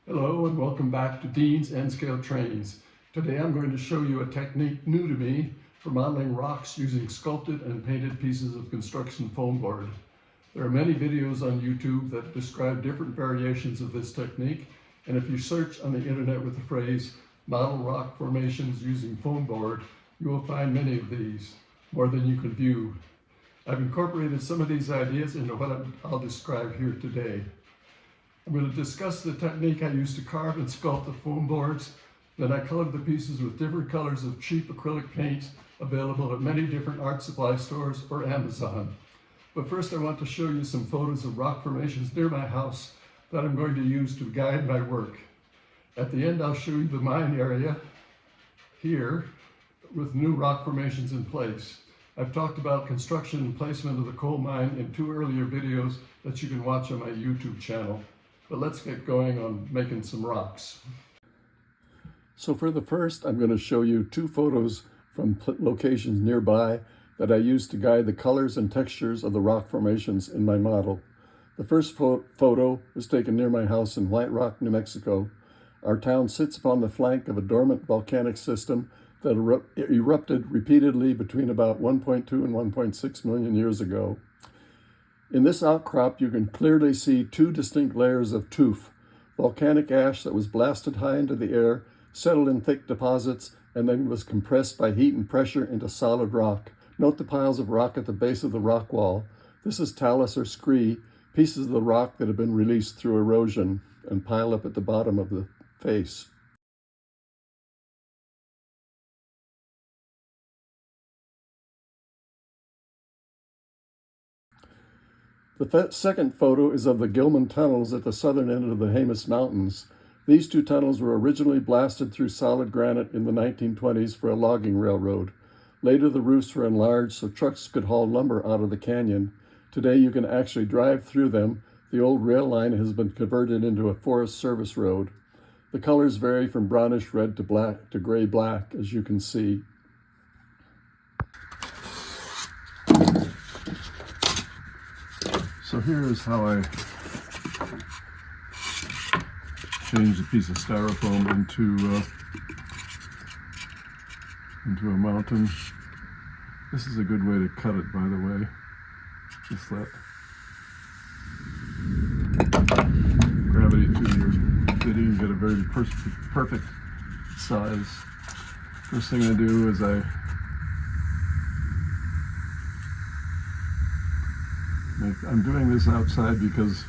Hello and welcome back to Dean's N-Scale Trainings. Today I'm going to show you a technique new to me for modeling rocks using sculpted and painted pieces of construction foam board. There are many videos on YouTube that describe different variations of this technique, and if you search on the internet with the phrase model rock formations using foam board, you will find many of these, more than you can view. I've incorporated some of these ideas into what I'll describe here today. I'm going to discuss the technique I used to carve and sculpt the foam boards. Then I colored the pieces with different colors of cheap acrylic paint available at many different art supply stores or Amazon. But first I want to show you some photos of rock formations near my house that I'm going to use to guide my work. At the end I'll show you the mine area here with new rock formations in place. I've talked about construction and placement of the coal mine in 2 earlier videos that you can watch on my YouTube channel. But let's get going on making some rocks. So for the first, I'm going to show you 2 photos from locations nearby that I used to guide the colors and textures of the rock formations in my model. The first photo was taken near my house in White Rock, New Mexico. Our town sits upon the flank of a dormant volcanic system that erupted repeatedly between about 1.2 and 1.6 million years ago. In this outcrop, you can clearly see 2 distinct layers of tuff, volcanic ash that was blasted high into the air, settled in thick deposits, and then was compressed by heat and pressure into solid rock. Note the piles of rock at the base of the rock wall. This is talus or scree, pieces of the rock that have been released through erosion and pile up at the bottom of the face. The second photo is of the Gilman tunnels at the southern end of the Jemez Mountains. These 2 tunnels were originally blasted through solid granite in the 1920s for a logging railroad. Later the roofs were enlarged so trucks could haul lumber out of the canyon. Today you can actually drive through them. The old rail line has been converted into a Forest Service road. The colors vary from brownish red to gray black, as you can see. So here is how I change a piece of styrofoam into a mountain. This is a good way to cut it, by the way. Just let gravity to your fitting and get a very perfect size. First thing I do is I'm doing this outside because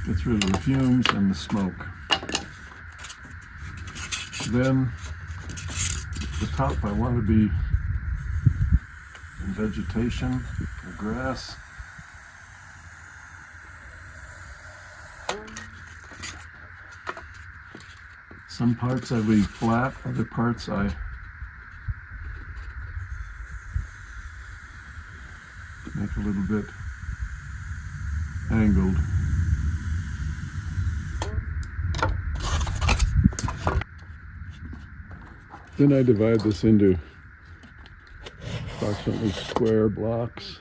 it gets rid of the fumes and the smoke. Then the top I want to be in vegetation or grass. Some parts I leave flat, other parts I make a little bit angled. Then I divide this into approximately square blocks.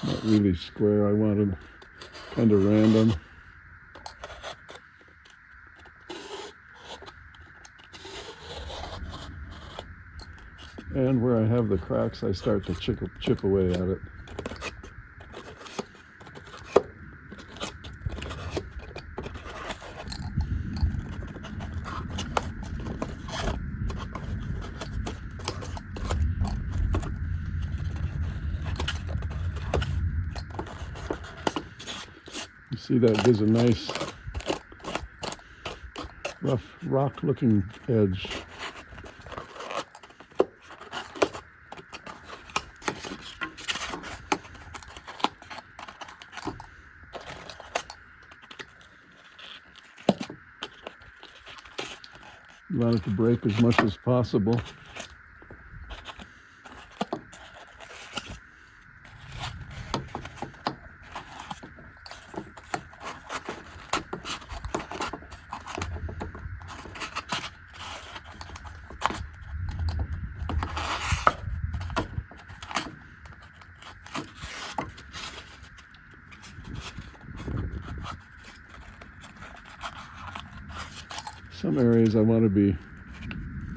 Not really square, I want them kind of random. And where I have the cracks, I start to chip away at it. You see that gives a nice rough rock-looking edge. You want it to break as much as possible. Some areas I want to be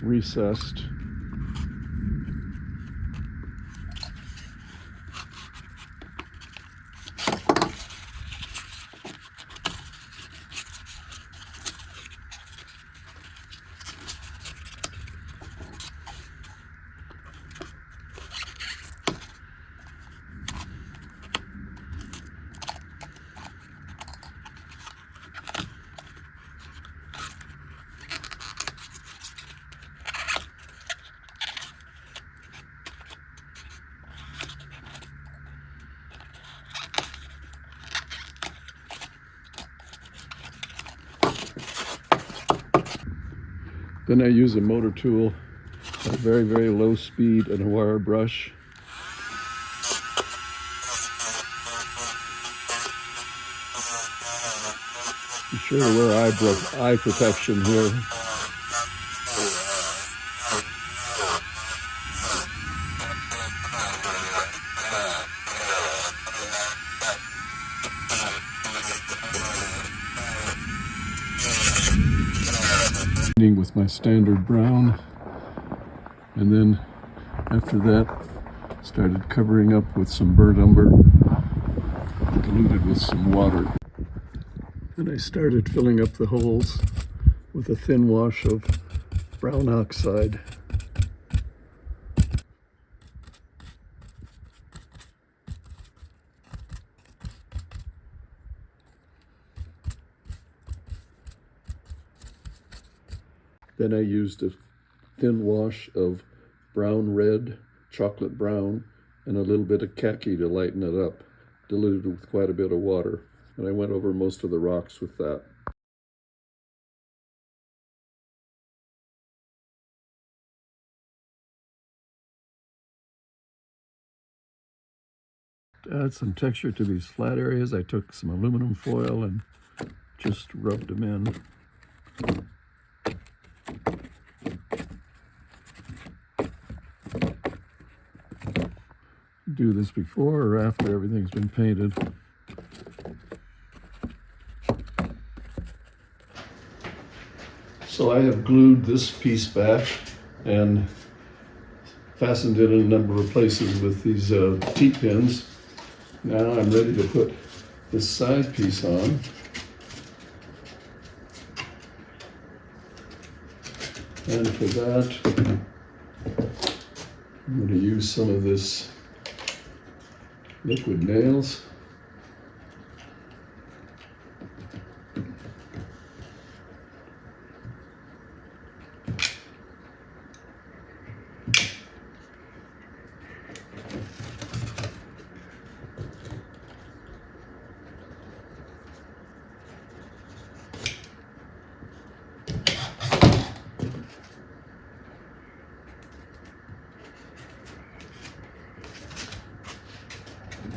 recessed. Then I use a motor tool at a very, very low speed and a wire brush. Be sure to wear eye protection here. With my standard brown, and then after that started covering up with some burnt umber diluted with some water. Then I started filling up the holes with a thin wash of brown oxide. Then I used a thin wash of brown red, chocolate brown, and a little bit of khaki to lighten it up, diluted with quite a bit of water. And I went over most of the rocks with that. To add some texture to these flat areas, I took some aluminum foil and just rubbed them in. Do this before or after everything's been painted. So I have glued this piece back and fastened it in a number of places with these T-pins. Now I'm ready to put this side piece on. And for that, I'm going to use some of this liquid nails.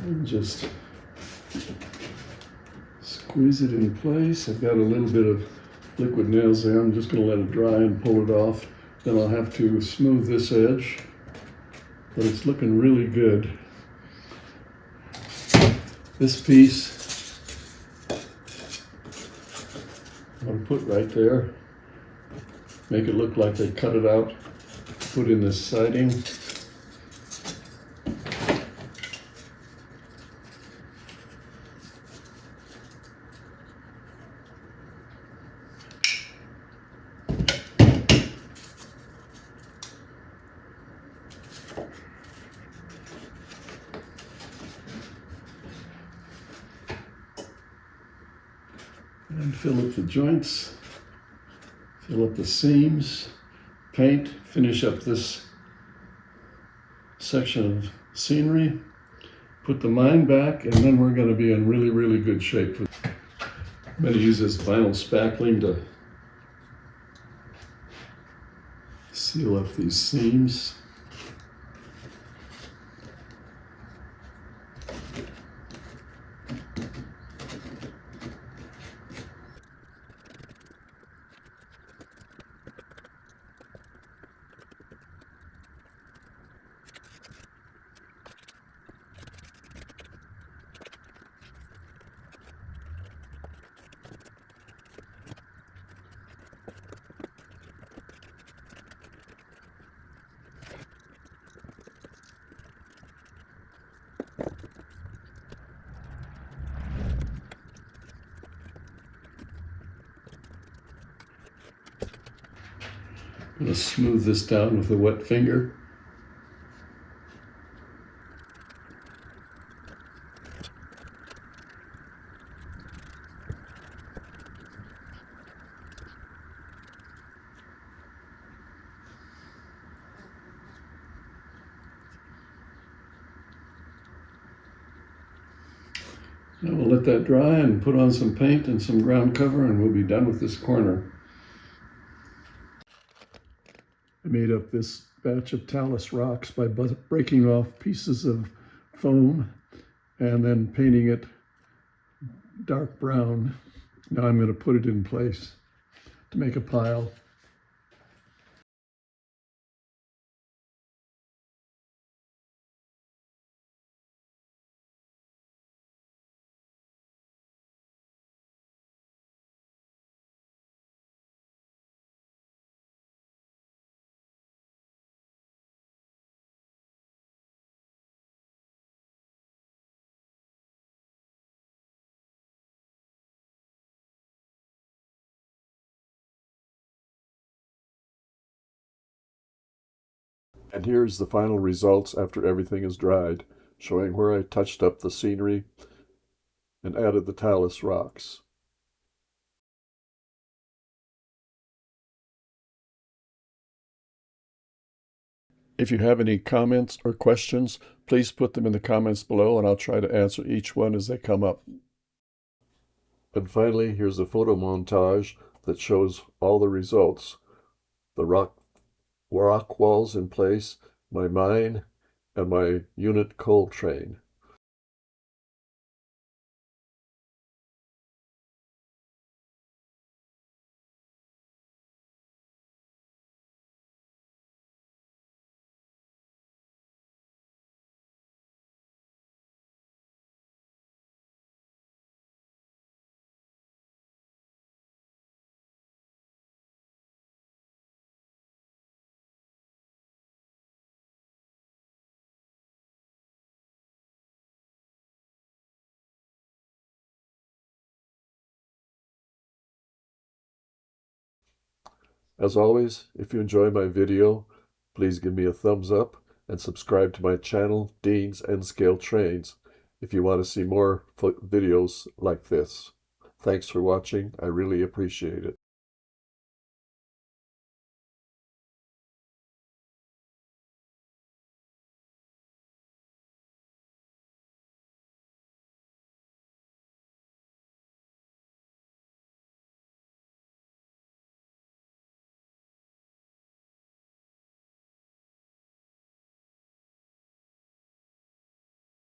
And just squeeze it in place. I've got a little bit of liquid nails there. I'm just going to let it dry and pull it off. Then I'll have to smooth this edge, but it's looking really good. This piece I'll put right there. Make it look like they cut it out, put in this siding. And fill up the joints, fill up the seams, paint, finish up this section of scenery, put the mine back, and then we're going to be in really, really good shape. I'm going to use this vinyl spackling to seal up these seams. I'm going to smooth this down with a wet finger. Now we'll let that dry and put on some paint and some ground cover, and we'll be done with this corner. I made up this batch of Talus rocks by breaking off pieces of foam and then painting it dark brown. Now I'm going to put it in place to make a pile. And here's the final results after everything is dried, showing where I touched up the scenery and added the Talus rocks. If you have any comments or questions, please put them in the comments below and I'll try to answer each one as they come up. And finally, here's a photo montage that shows all the results. The rock walls in place, my mine, and my unit coal train. As always, if you enjoy my video, please give me a thumbs up and subscribe to my channel, Dean's N-Scale Trains, if you want to see more videos like this. Thanks for watching. I really appreciate it.